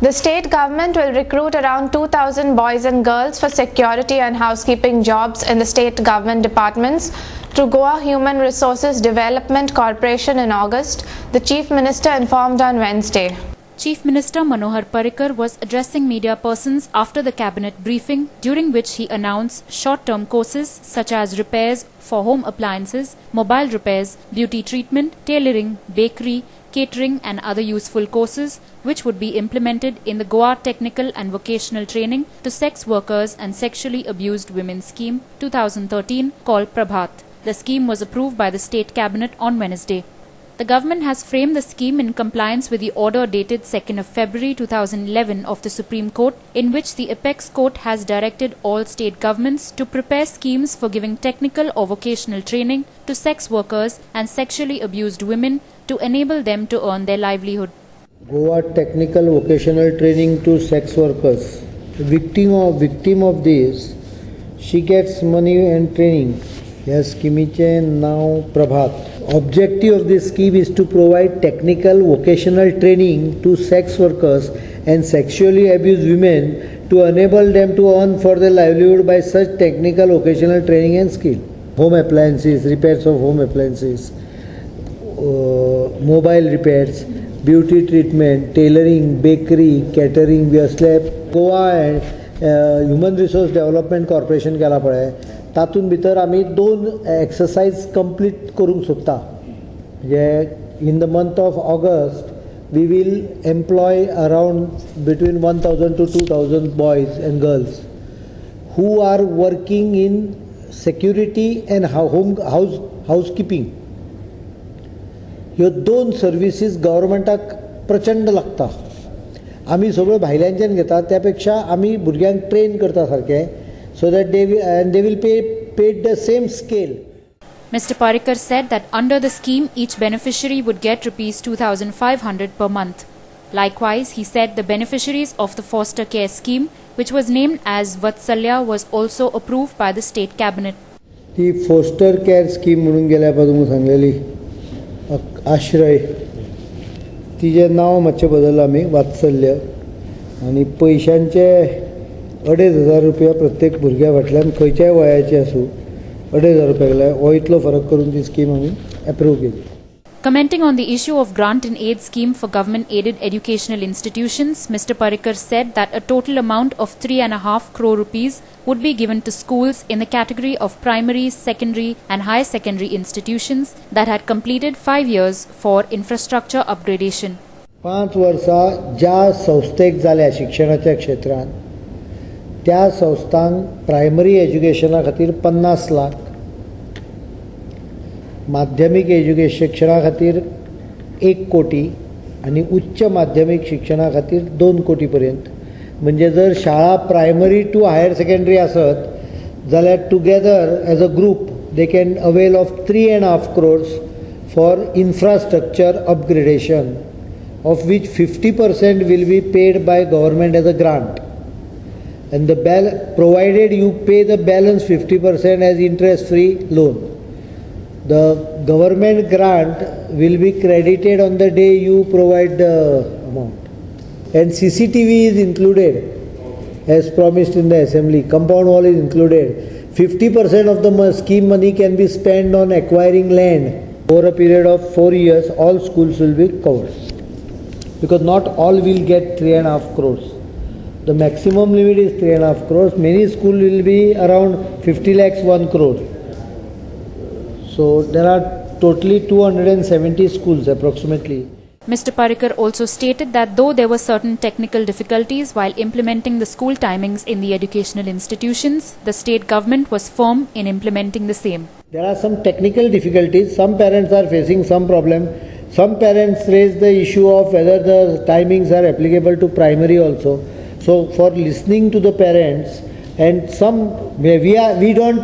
The state government will recruit around 2,000 boys and girls for security and housekeeping jobs in the state government departments through Goa Human Resources Development Corporation in August, the Chief Minister informed on Wednesday. Chief Minister Manohar Parrikar was addressing media persons after the cabinet briefing, during which he announced short-term courses such as repairs for home appliances, mobile repairs, beauty treatment, tailoring, bakery, catering and other useful courses which would be implemented in the Goa Technical and Vocational Training to Sex Workers and Sexually Abused Women Scheme 2013 called Prabhat. The scheme was approved by the State Cabinet on Wednesday. The government has framed the scheme in compliance with the order dated 2nd of February 2011 of the Supreme Court, in which the Apex Court has directed all state governments to prepare schemes for giving technical or vocational training to sex workers and sexually abused women to enable them to earn their livelihood. Goa technical vocational training to sex workers. The victim of this, she gets money and training. Yes, scheme now Prabhat. Objective of this scheme is to provide technical vocational training to sex workers and sexually abused women to enable them to earn for their livelihood by such technical vocational training and skill. Home appliances, repairs of home appliances, mobile repairs, beauty treatment, tailoring, bakery, catering, Goa and Human Resource Development Corporation केला पळय तातून भितर आमी 2 exercise complete करूंक सोदता. म्हणजे in the month of August we will employ around between 1,000 to 2,000 boys and girls who are working in security and housekeeping. ह्यो 2 services गव्हर्मेंटाक प्रचंड लागता. आमी सगळ्यो भायल्यांच्यान घेता त्यापेक्षा आमी भुरग्यांक ट्रेन करता सारके so that they will paid the same scale. Mr. Parrikar said that under the scheme, each beneficiary would get Rs 2,500 per month. Likewise, he said the beneficiaries of the foster care scheme, which was named as Vatsalya, was also approved by the state cabinet. ती foster care scheme म्हणून गेल्या तुमकां सांगलेली आश्रय तिचें नांव मातशें बदललां आमी वात्सल्य आनी पयशांचे 2,500 रुपया प्रत्येक भुरग्या फाटल्यान खंयच्याय वयाची आसूं 2,500 रुपया गेले हो इतलो फरक करून ती स्कीम आमी अप्रूव केली. Commenting on the issue of grant and aid scheme for government-aided educational institutions, Mr. Parrikar said that a total amount of 3.5 crore rupees would be given to schools in the category of primary, secondary and higher secondary institutions that had completed 5 years for infrastructure upgradation. 5 वर्सां ज्या संस्थेक जाल्या शिक्षणाच्या क्षेत्रांत त्या संस्थांक primary एज्युकेशना खातीर 50 लाख, माध्यमीक शिक्षणा खातीर 1 कोटी आणि उच्च माध्यमीक शिक्षणा खातीर 2 कोटी पर्यंत. म्हणजे जर शाळा प्रायमरी टू हायर सेकंडरी आसत जाल्यार together as a group they can avail of 3.5 crores for infrastructure upgradation, of which 50% will be paid by government as a grant. And provided you pay the balance 50% as interest-free loan. The government grant will be credited on the day you provide the amount. And CCTV is included as promised in the assembly. Compound wall is included. 50% of the scheme money can be spent on acquiring land. Over a period of 4 years, all schools will be covered. Because not all will get 3.5 crores. The maximum limit is 3.5 crores. Many schools will be around 50 lakhs, 1 crore. So there are totally 270 schools approximately. Mr. Parrikar also stated that though there were certain technical difficulties while implementing the school timings in the educational institutions, the state government was firm in implementing the same. There are some technical difficulties. Some parents are facing some problem. Some parents raise the issue of whether the timings are applicable to primary also. So for listening to the parents, and we don't,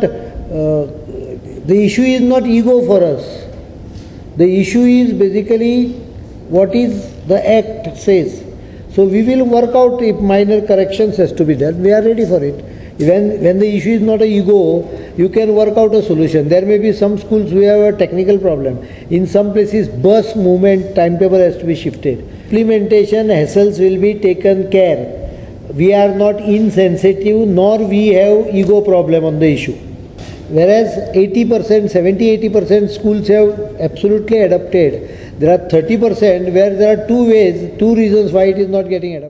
the issue is not ego for us. The issue is basically what is the act says. So we will work out if minor corrections has to be done. We are ready for it. When the issue is not a ego, you can work out a solution. There may be some schools who have a technical problem. In some places, bus movement timetable has to be shifted. implementation hassles will be taken care. We are not insensitive, nor we have ego problem on the issue. Whereas 80%, 70-80% schools have absolutely adopted. There are 30% where there are two reasons why it is not getting adopted.